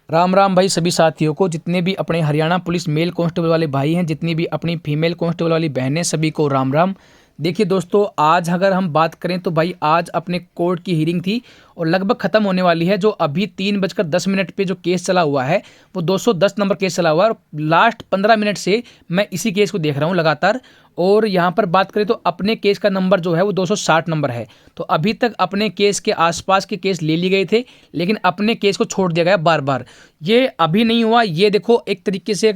राम राम भाई सभी साथियों को, जितने भी अपने हरियाणा पुलिस मेल कांस्टेबल वाले भाई हैं, जितनी भी अपनी फीमेल कांस्टेबल वाली बहनें, सभी को राम राम। देखिए दोस्तों, आज अगर हम बात करें तो भाई आज अपने कोर्ट की हियरिंग थी और लगभग ख़त्म होने वाली है। जो अभी 3:10 पे जो केस चला हुआ है वो 210 नंबर केस चला हुआ है और लास्ट 15 मिनट से मैं इसी केस को देख रहा हूँ लगातार। और यहाँ पर बात करें तो अपने केस का नंबर जो है वो 260 नंबर है। तो अभी तक अपने केस के आसपास के केस ले लिए गए थे, लेकिन अपने केस को छोड़ दिया गया बार बार। ये अभी नहीं हुआ। ये देखो, एक तरीके से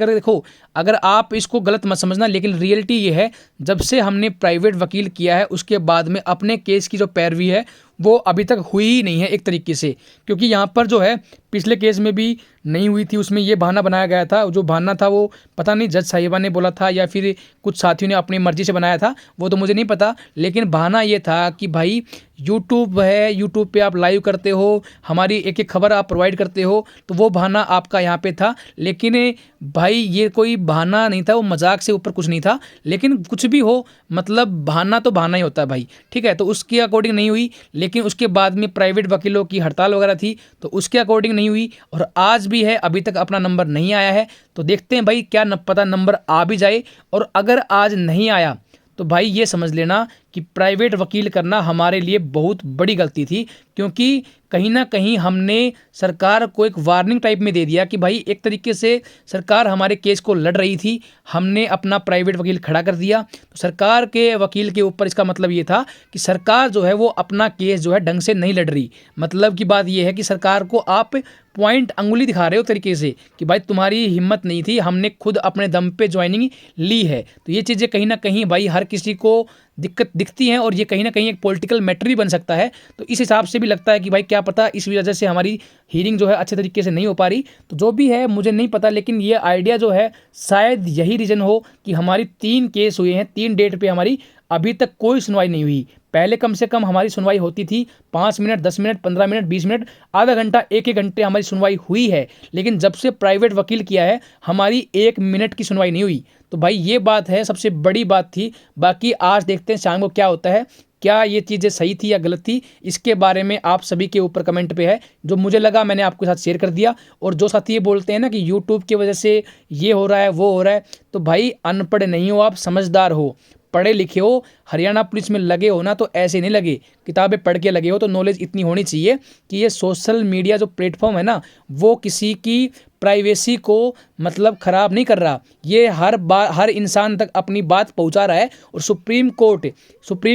अगर आप इसको गलत मत समझना, लेकिन रियलिटी ये है, जब से हमने प्राइवेट वकील किया है उसके बाद में अपने केस की जो पैरवी है वो अभी तक हुई ही नहीं है एक तरीके से। क्योंकि यहाँ पर जो है पिछले केस में भी नहीं हुई थी, उसमें ये बहाना बनाया गया था। जो बहाना था वो पता नहीं जज साहिबा ने बोला था या फिर कुछ साथियों ने अपनी मर्जी से बनाया था, वो तो मुझे नहीं पता। लेकिन बहाना ये था कि भाई यूट्यूब है, यूट्यूब पे आप लाइव करते हो, हमारी एक एक खबर आप प्रोवाइड करते हो, तो वो बहाना आपका यहाँ पे था। लेकिन भाई ये कोई बहाना नहीं था, वो मजाक से ऊपर कुछ नहीं था। लेकिन कुछ भी हो, मतलब बहाना तो बहाना ही होता है भाई, ठीक है। तो उसके अकॉर्डिंग नहीं हुई, लेकिन उसके बाद में प्राइवेट वकीलों की हड़ताल वगैरह थी तो उसके अकॉर्डिंग नहीं हुई। और आज भी है, अभी तक अपना नंबर नहीं आया है। तो देखते हैं भाई, क्या न पता नंबर आ भी जाए। और अगर आज नहीं आया तो भाई ये समझ लेना कि प्राइवेट वकील करना हमारे लिए बहुत बड़ी गलती थी। क्योंकि कहीं ना कहीं हमने सरकार को एक वार्निंग टाइप में दे दिया कि भाई एक तरीके से सरकार हमारे केस को लड़ रही थी, हमने अपना प्राइवेट वकील खड़ा कर दिया। तो सरकार के वकील के ऊपर इसका मतलब ये था कि सरकार जो है वो अपना केस जो है ढंग से नहीं लड़ रही। मतलब की बात ये है कि सरकार को आप पॉइंट अंगुली दिखा रहे हो तरीके से कि भाई तुम्हारी हिम्मत नहीं थी, हमने खुद अपने दम पे ज्वाइनिंग ली है। तो ये चीज़ें कहीं ना कहीं भाई हर किसी को दिक्कत दिखती हैं और ये कहीं ना कहीं एक पॉलिटिकल मैटर भी बन सकता है। तो इस हिसाब से भी लगता है कि भाई क्या पता इस वजह से हमारी हीयरिंग जो है अच्छे तरीके से नहीं हो पा रही। तो जो भी है मुझे नहीं पता, लेकिन ये आइडिया जो है शायद यही रीज़न हो कि हमारी 3 केस हुए हैं, 3 डेट पे हमारी अभी तक कोई सुनवाई नहीं हुई। पहले कम से कम हमारी सुनवाई होती थी 5 मिनट, 10 मिनट, 15 मिनट, 20 मिनट, आधा घंटा, एक घंटे हमारी सुनवाई हुई है। लेकिन जब से प्राइवेट वकील किया है हमारी 1 मिनट की सुनवाई नहीं हुई। तो भाई ये बात है, सबसे बड़ी बात थी। बाकी आज देखते हैं शाम को क्या होता है, क्या ये चीज़ें सही थी या गलत थी, इसके बारे में आप सभी के ऊपर कमेंट पे है। जो मुझे लगा मैंने आपके साथ शेयर कर दिया। और जो साथी ये बोलते हैं ना कि यूट्यूब की वजह से ये हो रहा है वो हो रहा है, तो भाई अनपढ़ नहीं हो आप, समझदार हो, पढ़े लिखे हो, हरियाणा पुलिस में लगे हो ना तो ऐसे नहीं लगे, किताबें पढ़ के लगे हो। तो नॉलेज इतनी होनी चाहिए कि ये सोशल मीडिया जो प्लेटफॉर्म है ना वो किसी की प्राइवेसी को मतलब ख़राब नहीं कर रहा। ये हर इंसान तक अपनी बात पहुंचा रहा है। और सुप्रीम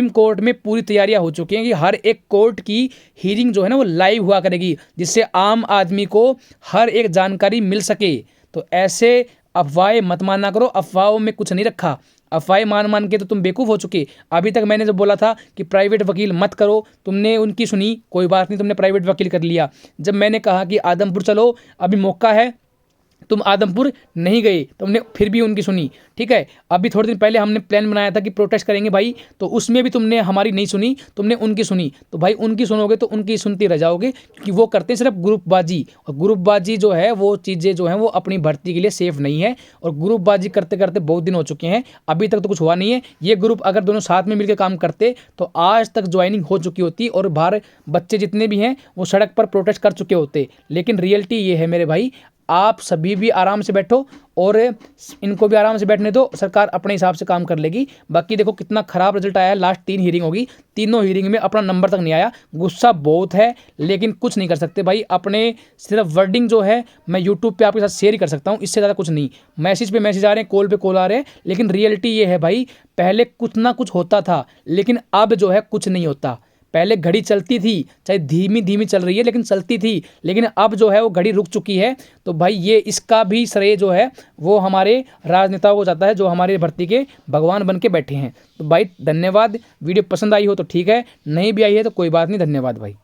कोर्ट में पूरी तैयारियां हो चुकी हैं कि हर एक कोर्ट की हियरिंग जो है ना वो लाइव हुआ करेगी, जिससे आम आदमी को हर एक जानकारी मिल सके। तो ऐसे अफवाहें मत माना करो, अफवाहों में कुछ नहीं रखा। अफवाहें मान के तो तुम बेवकूफ़ हो चुके। अभी तक मैंने जो बोला था कि प्राइवेट वकील मत करो, तुमने उनकी सुनी, कोई बात नहीं, तुमने प्राइवेट वकील कर लिया। जब मैंने कहा कि आदमपुर चलो, अभी मौका है, तुम आदमपुर नहीं गए, तुमने फिर भी उनकी सुनी, ठीक है। अभी थोड़े दिन पहले हमने प्लान बनाया था कि प्रोटेस्ट करेंगे भाई, तो उसमें भी तुमने हमारी नहीं सुनी, तुमने उनकी सुनी। तो भाई उनकी सुनोगे तो उनकी सुनती रह जाओगे, क्योंकि वो करते हैं सिर्फ ग्रुपबाजी। और ग्रुपबाजी जो है वो चीज़ें जो हैं वो अपनी भर्ती के लिए सेफ नहीं है। और ग्रुपबाजी करते करते बहुत दिन हो चुके हैं, अभी तक तो कुछ हुआ नहीं है। ये ग्रुप अगर दोनों साथ में मिलकर काम करते तो आज तक ज्वाइनिंग हो चुकी होती और बाहर बच्चे जितने भी हैं वो सड़क पर प्रोटेस्ट कर चुके होते। लेकिन रियलिटी ये है मेरे भाई, आप सभी भी आराम से बैठो और इनको भी आराम से बैठने दो, सरकार अपने हिसाब से काम कर लेगी। बाकी देखो कितना खराब रिजल्ट आया है, लास्ट 3 हियरिंग होगी, तीनों हियरिंग में अपना नंबर तक नहीं आया। गुस्सा बहुत है, लेकिन कुछ नहीं कर सकते भाई। अपने सिर्फ वर्डिंग जो है मैं यूट्यूब पे आपके साथ शेयर ही कर सकता हूँ, इससे ज़्यादा कुछ नहीं। मैसेज पे मैसेज आ रहे हैं, कॉल पे कॉल आ रहे हैं, लेकिन रियलिटी ये है भाई, पहले कुछ ना कुछ होता था, लेकिन अब जो है कुछ नहीं होता। पहले घड़ी चलती थी, चाहे धीमी धीमी चल रही है लेकिन चलती थी, लेकिन अब जो है वो घड़ी रुक चुकी है। तो भाई ये इसका भी श्रेय जो है वो हमारे राजनेताओं को जाता है, जो हमारे भर्ती के भगवान बन के बैठे हैं। तो भाई धन्यवाद। वीडियो पसंद आई हो तो ठीक है, नहीं भी आई है तो कोई बात नहीं। धन्यवाद भाई।